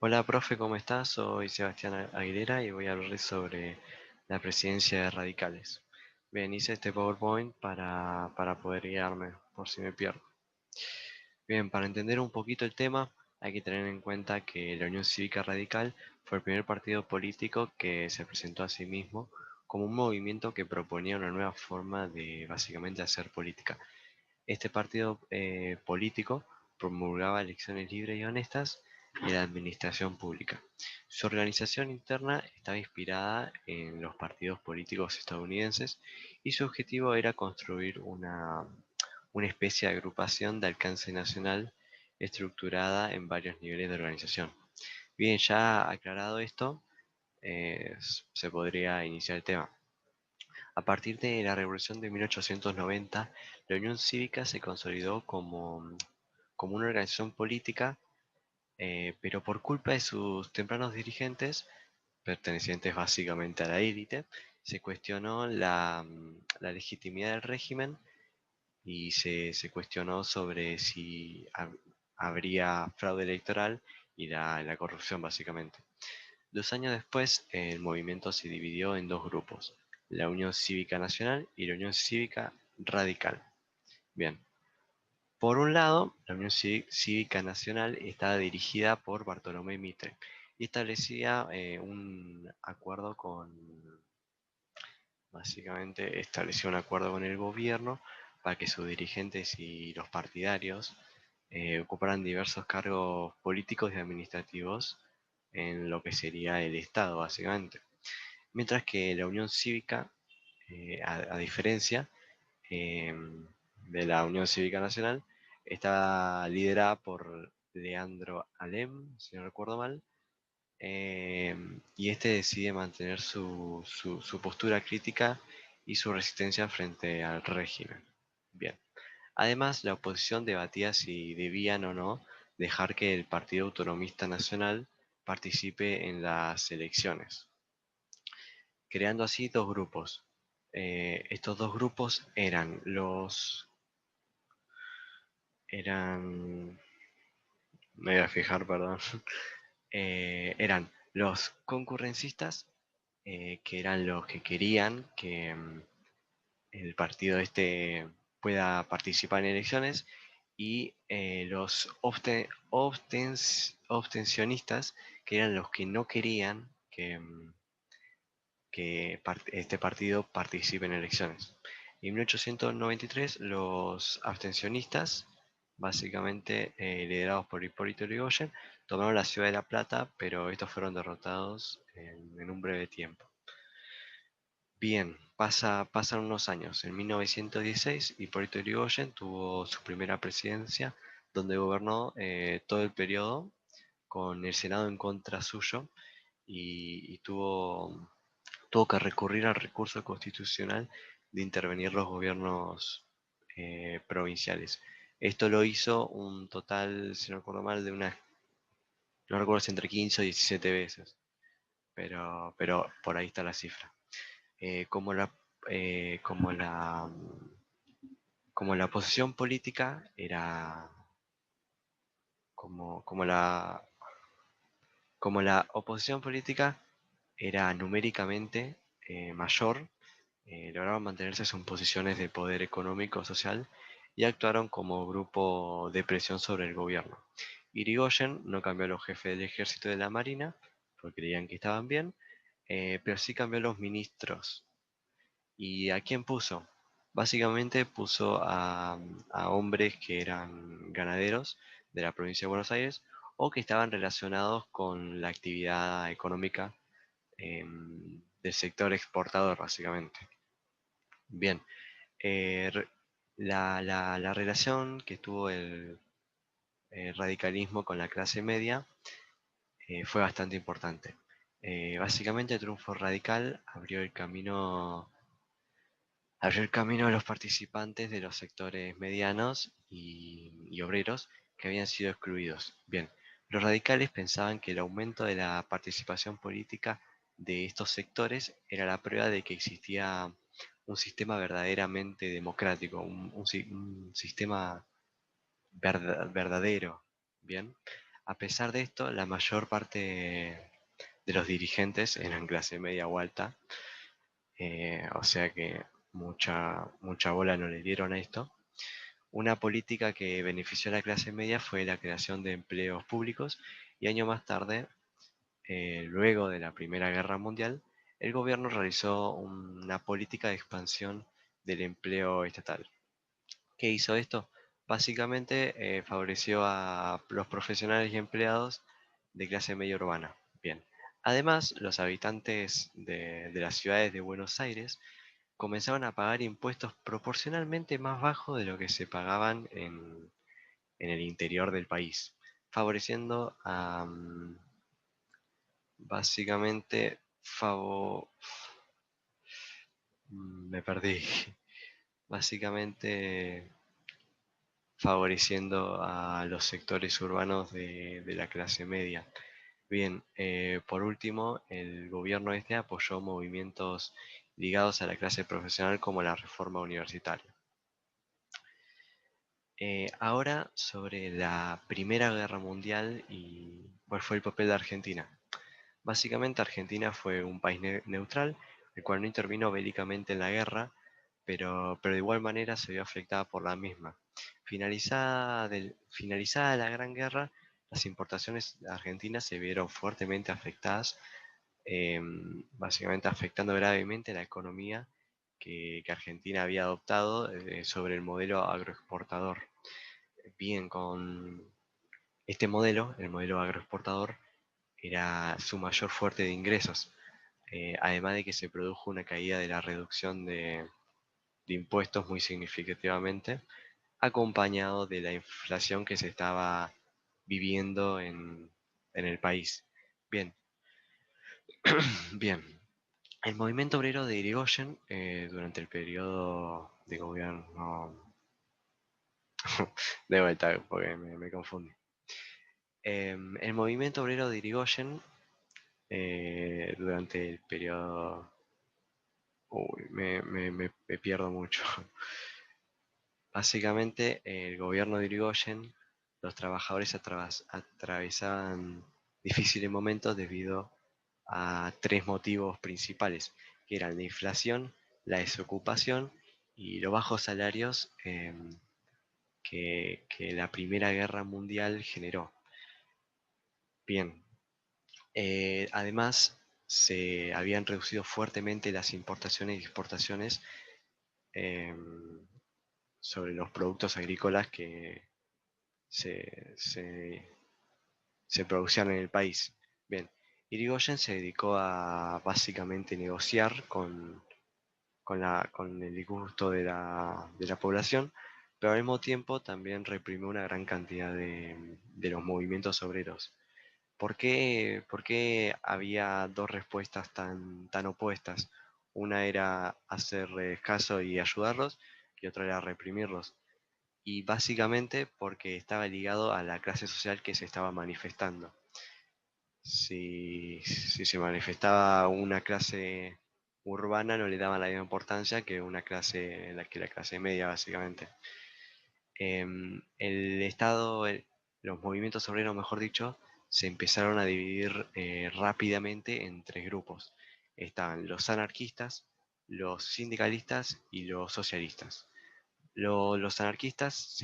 Hola, profe, ¿cómo estás? Soy Sebastián Aguilera y voy a hablarles sobre la presidencia de Radicales. Bien, hice este PowerPoint para poder guiarme por si me pierdo. Bien, para entender un poquito el tema, hay que tener en cuenta que la Unión Cívica Radical fue el primer partido político que se presentó a sí mismo como un movimiento que proponía una nueva forma de básicamente hacer política. Este partido político promulgaba elecciones libres y honestas y la administración pública. Su organización interna estaba inspirada en los partidos políticos estadounidenses y su objetivo era construir una especie de agrupación de alcance nacional estructurada en varios niveles de organización. Bien, ya aclarado esto, se podría iniciar el tema. A partir de la Revolución de 1890, la Unión Cívica se consolidó como una organización política, pero por culpa de sus tempranos dirigentes, pertenecientes básicamente a la élite, se cuestionó la legitimidad del régimen y se cuestionó sobre si habría fraude electoral y la corrupción básicamente. 2 años después, el movimiento se dividió en dos grupos, la Unión Cívica Nacional y la Unión Cívica Radical. Bien, por un lado, la Unión Cívica Nacional estaba dirigida por Bartolomé Mitre y establecía un acuerdo básicamente estableció un acuerdo con el gobierno para que sus dirigentes y los partidarios ocuparan diversos cargos políticos y administrativos en lo que sería el Estado, básicamente. Mientras que la Unión Cívica, a diferencia eh, de la Unión Cívica Nacional, está liderada por Leandro Alem, si no recuerdo mal, y este decide mantener su postura crítica y su resistencia frente al régimen. Bien. Además, la oposición debatía si debían o no dejar que el Partido Autonomista Nacional participe en las elecciones, creando así dos grupos. Estos dos grupos eran, me voy a fijar, perdón, eran los concurrencistas, que eran los que querían que el partido este pueda participar en elecciones, y los abstencionistas, que eran los que no querían que este partido participe en elecciones. En 1893 los abstencionistas, básicamente liderados por Hipólito Yrigoyen, tomaron la ciudad de La Plata, pero estos fueron derrotados en un breve tiempo. Bien, pasan unos años. En 1916, Hipólito Yrigoyen tuvo su primera presidencia, donde gobernó todo el periodo con el Senado en contra suyo y tuvo que recurrir al recurso constitucional de intervenir los gobiernos provinciales. Esto lo hizo un total, si no recuerdo mal, no recuerdo si entre 15 o 17 veces, pero por ahí está la cifra. Eh, como la, eh, como la, como la oposición política era, como, como la, como la oposición política era numéricamente mayor, lograron mantenerse en posiciones de poder económico social y actuaron como grupo de presión sobre el gobierno. Irigoyen no cambió a los jefes del ejército y de la marina, porque creían que estaban bien, pero sí cambió a los ministros. ¿Y a quién puso? Básicamente puso a hombres que eran ganaderos de la provincia de Buenos Aires o que estaban relacionados con la actividad económica del sector exportador, básicamente. Bien, la relación que tuvo el radicalismo con la clase media fue bastante importante. Básicamente el triunfo radical abrió el camino a los participantes de los sectores medianos y obreros que habían sido excluidos. Bien, los radicales pensaban que el aumento de la participación política de estos sectores era la prueba de que existía un sistema verdaderamente democrático, un sistema verdadero. Bien, A pesar de esto, la mayor parte de los dirigentes eran clase media o alta, o sea que mucha bola no le dieron a esto. Una política que benefició a la clase media fue la creación de empleos públicos y años más tarde, luego de la Primera Guerra Mundial, el gobierno realizó una política de expansión del empleo estatal. ¿Qué hizo esto? Básicamente favoreció a los profesionales y empleados de clase media urbana. Bien. Además, los habitantes de las ciudades de Buenos Aires comenzaron a pagar impuestos proporcionalmente más bajos de lo que se pagaban en el interior del país, favoreciendo a, básicamente, me perdí, básicamente favoreciendo a los sectores urbanos de la clase media. Bien, por último, el gobierno este apoyó movimientos ligados a la clase profesional como la reforma universitaria. Ahora sobre la Primera Guerra Mundial y cuál fue el papel de Argentina. Básicamente Argentina fue un país neutral, el cual no intervino bélicamente en la guerra, pero de igual manera se vio afectada por la misma. Finalizada la Gran Guerra, las importaciones argentinas se vieron fuertemente afectadas, básicamente afectando gravemente la economía que Argentina había adoptado sobre el modelo agroexportador. Bien, con este modelo, el modelo agroexportador, era su mayor fuente de ingresos, además de que se produjo una caída de la reducción de impuestos muy significativamente, acompañado de la inflación que se estaba viviendo en el país. Bien, bien. El movimiento obrero de Irigoyen, durante el periodo de gobierno, de vuelta porque me confundí. El movimiento obrero de Irigoyen, durante el periodo... Uy, me pierdo mucho. Básicamente, el gobierno de Irigoyen, los trabajadores atravesaban difíciles momentos debido a tres motivos principales, que eran la inflación, la desocupación y los bajos salarios que la Primera Guerra Mundial generó. Bien, además se habían reducido fuertemente las importaciones y exportaciones em, sobre los productos agrícolas que se, se- se producían en el país. Bien, Irigoyen se dedicó a básicamente negociar con el disgusto de la población, pero al mismo tiempo también reprimió una gran cantidad de los movimientos obreros. Por qué había dos respuestas tan opuestas? Una era hacer caso y ayudarlos, y otra era reprimirlos. Y básicamente porque estaba ligado a la clase social que se estaba manifestando. Si se manifestaba una clase urbana, no le daban la misma importancia que una clase, que la clase media, básicamente. El Estado, los movimientos obreros, mejor dicho, se empezaron a dividir rápidamente en tres grupos. Estaban los anarquistas, los sindicalistas y los socialistas. Los anarquistas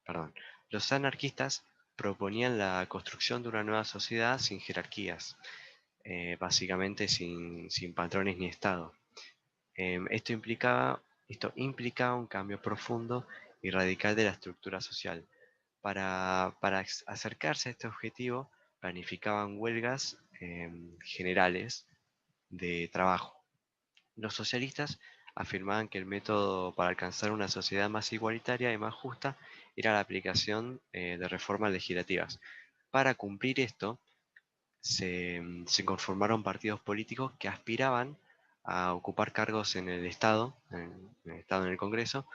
perdón, los anarquistas proponían la construcción de una nueva sociedad sin jerarquías, básicamente sin patrones ni Estado. Esto implicaba un cambio profundo y radical de la estructura social. Para acercarse a este objetivo, planificaban huelgas generales de trabajo. Los socialistas afirmaban que el método para alcanzar una sociedad más igualitaria y más justa era la aplicación de reformas legislativas. Para cumplir esto, se conformaron partidos políticos que aspiraban a ocupar cargos en el Estado, en el Congreso,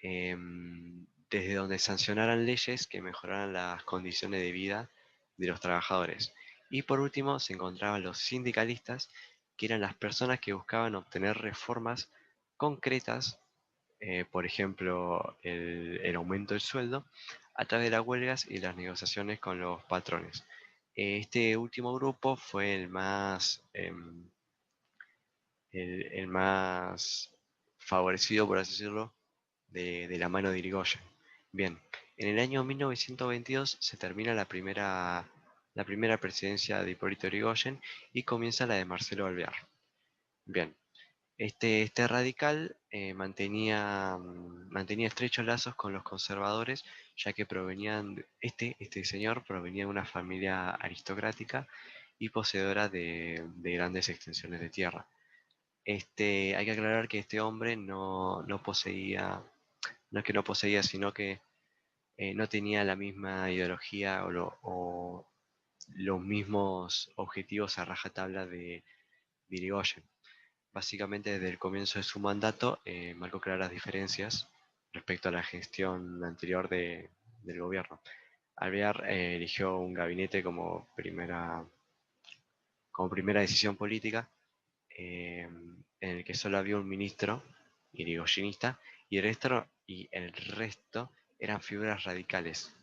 desde donde sancionaran leyes que mejoraran las condiciones de vida de los trabajadores. Y por último se encontraban los sindicalistas, que eran las personas que buscaban obtener reformas concretas, por ejemplo, el aumento del sueldo, a través de las huelgas y las negociaciones con los patrones. Este último grupo fue el más favorecido, por así decirlo, de la mano de Irigoyen. Bien, en el año 1922 se termina la primera presidencia de Hipólito Yrigoyen y comienza la de Marcelo Alvear. Bien, este radical mantenía estrechos lazos con los conservadores, ya que este señor provenía de una familia aristocrática y poseedora de grandes extensiones de tierra. Hay que aclarar que este hombre no poseía, no es que no poseía, sino que no tenía la misma ideología o los mismos objetivos a rajatabla de Irigoyen. Básicamente, desde el comienzo de su mandato, marcó claras diferencias respecto a la gestión anterior del gobierno. Alvear eligió un gabinete como primera decisión política, en el que solo había un ministro irigoyenista y el resto eran figuras radicales.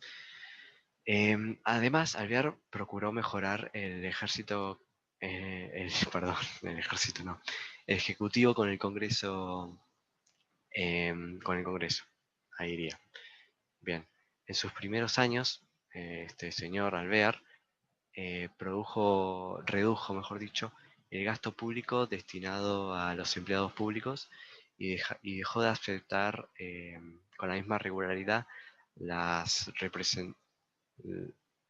Además, Alvear procuró mejorar el ejército, perdón, el ejército no, el ejecutivo con el Congreso, ahí iría. Bien, en sus primeros años, este señor Alvear redujo, mejor dicho, el gasto público destinado a los empleados públicos y dejó de aceptar con la misma regularidad las, represen-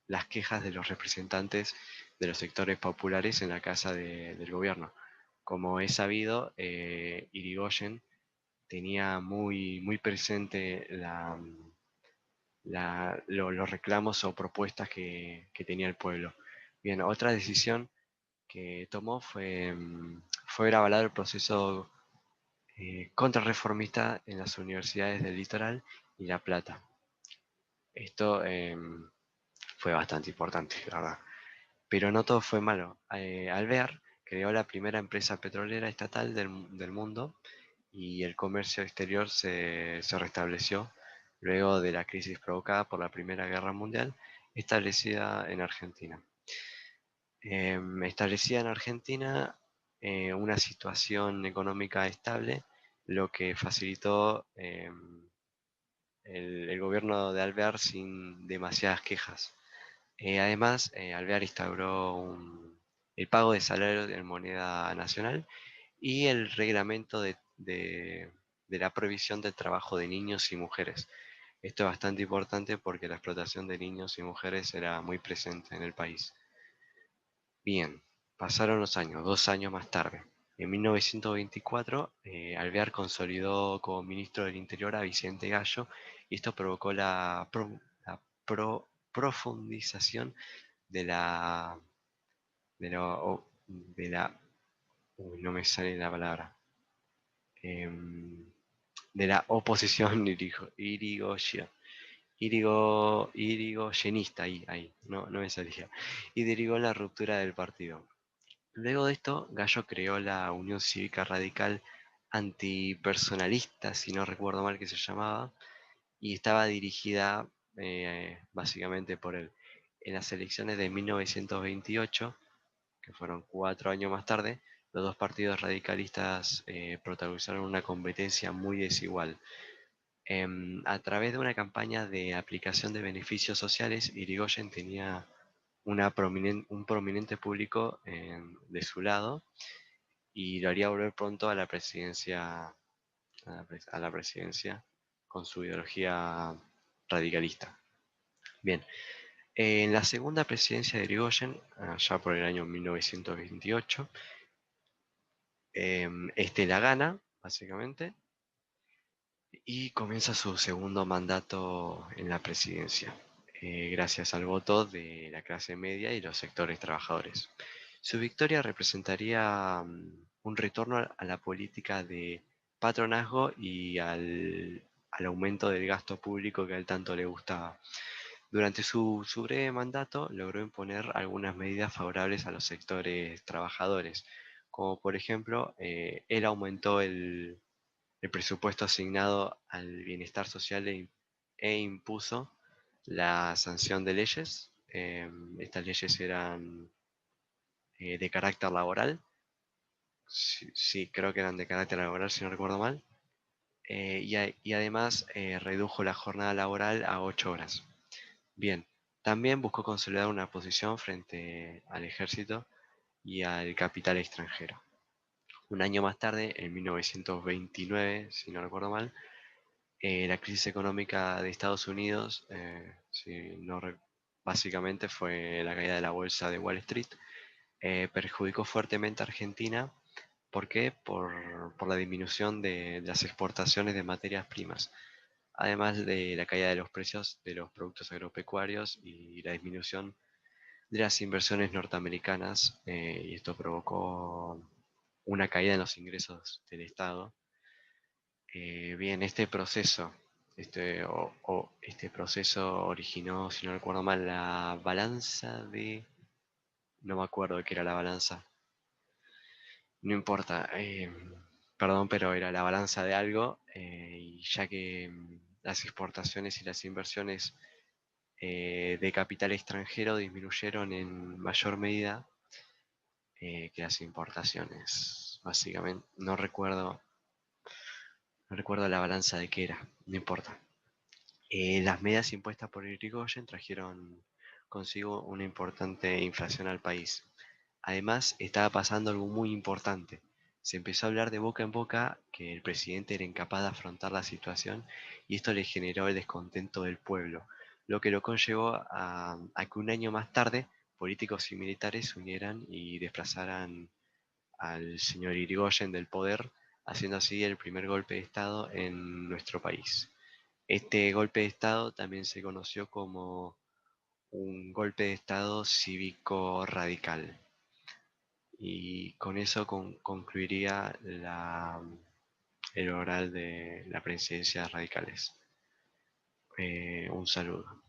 las quejas de los representantes de los sectores populares en la casa del gobierno. Como es sabido, Irigoyen tenía muy presente los reclamos o propuestas que tenía el pueblo. Bien, otra decisión que tomó fue haber avalado el proceso contrarreformista en las universidades del Litoral y La Plata. Esto fue bastante importante, la verdad. Pero no todo fue malo. Alvear creó la primera empresa petrolera estatal del mundo y el comercio exterior se restableció luego de la crisis provocada por la Primera Guerra Mundial, establecida en Argentina. Establecida en Argentina una situación económica estable, lo que facilitó el gobierno de Alvear sin demasiadas quejas. Además, Alvear instauró el pago de salarios en moneda nacional y el reglamento de la prohibición del trabajo de niños y mujeres. Esto es bastante importante porque la explotación de niños y mujeres era muy presente en el país. Bien, pasaron los años, 2 años más tarde. En 1924, Alvear consolidó como ministro del Interior a Vicente Gallo y esto provocó profundización de la, de la, o- de la, uy, no me sale la palabra, em, de la oposición irigoyenista, ahí, no me salía, y derivó en la ruptura del partido. Luego de esto, Gallo creó la Unión Cívica Radical Antipersonalista, si no recuerdo mal que se llamaba, y estaba dirigida básicamente por él. En las elecciones de 1928, que fueron 4 años más tarde, los dos partidos radicalistas protagonizaron una competencia muy desigual. A través de una campaña de aplicación de beneficios sociales, Irigoyen tenía un prominente público de su lado y lo haría volver pronto a la presidencia con su ideología radicalista. Bien, en la segunda presidencia de Irigoyen, ya por el año 1928, este la gana, básicamente, y comienza su segundo mandato en la presidencia, gracias al voto de la clase media y los sectores trabajadores. Su victoria representaría un retorno a la política de patronazgo y al aumento del gasto público que a él tanto le gustaba. Durante su breve mandato logró imponer algunas medidas favorables a los sectores trabajadores, como por ejemplo, él aumentó el presupuesto asignado al bienestar social e impuso la sanción de leyes. Estas leyes eran de carácter laboral. Sí, sí, creo que eran de carácter laboral, si no recuerdo mal. Y además redujo la jornada laboral a 8 horas. Bien, también buscó consolidar una posición frente al ejército y al capital extranjero. Un año más tarde, en 1929, si no recuerdo mal, la crisis económica de Estados Unidos, si no básicamente fue la caída de la bolsa de Wall Street, perjudicó fuertemente a Argentina. ¿Por qué? Por la disminución de las exportaciones de materias primas, además de la caída de los precios de los productos agropecuarios y la disminución de las inversiones norteamericanas, y esto provocó una caída en los ingresos del Estado. Bien, este proceso originó, si no recuerdo mal, la balanza de... No me acuerdo de qué era la balanza. No importa. Perdón, pero era la balanza de algo. Y ya que las exportaciones y las inversiones de capital extranjero disminuyeron en mayor medida que las importaciones. Básicamente, no recuerdo la balanza de qué era, no importa. Las medidas impuestas por Irigoyen trajeron consigo una importante inflación al país. Además, estaba pasando algo muy importante. Se empezó a hablar de boca en boca que el presidente era incapaz de afrontar la situación y esto le generó el descontento del pueblo, lo que lo conllevó a que un año más tarde políticos y militares se unieran y desplazaran al señor Irigoyen del poder, haciendo así el primer golpe de Estado en nuestro país. Este golpe de Estado también se conoció como un golpe de Estado cívico radical. Y con eso concluiría el oral de la presidencia de radicales. Un saludo.